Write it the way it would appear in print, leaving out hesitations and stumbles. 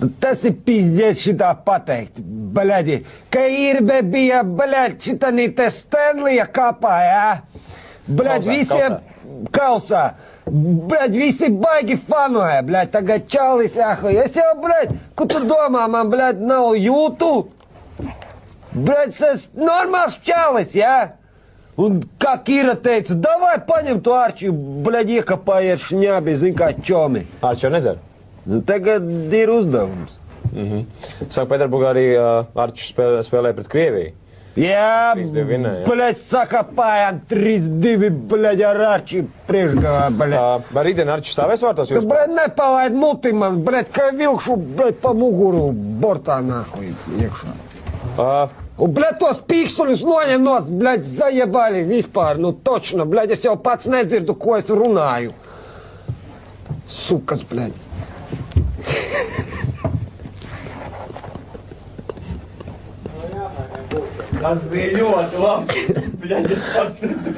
Tas ir pizdies šitā pateikt, bļaģi, ka Irbe bija, bļaģi, šitanī te Stanlija kapā, jā? Bļaģi, visiem kausā. Bļaģi, visi baigi fanoja, bļaģi, tagad čalis, jāhoja. Es jau, bļaģi, ko tu domā, man, bļaģi, nav jūtu? Bļaģi, es normāls čalis, jā? Un kā Kira teica, davai paņem to Arčiju, bļaģi, iekapājies šņābi, zin kā čomi. Arčiju nezer? Nu, tagad ir uzdevums. Sanktpēterburgā arī Arčs spēlēja pret Krieviju. Jā, 3-2 vinēja. bļaļ, sakapājām 3-2, bļaļ, ar Arči priekšgavā, bļaļ. Vai rītdien Arčs stāvēs vārtos? Tu, bļaļ, nepalaid muti man, bļaļ, kā vilkšu, bļaļ, pa muguru bortā nahuj, iekšā. Un, bļaļ, tos pīksuļus noņem nos, bļaļ, zajebali vispār, nu, točno, bļaļ, es jau pats nedzirdu, ko es runāju. Sukas, bļaļ. Tas bija ļoti labi. Bļaļ, es pats nezinu.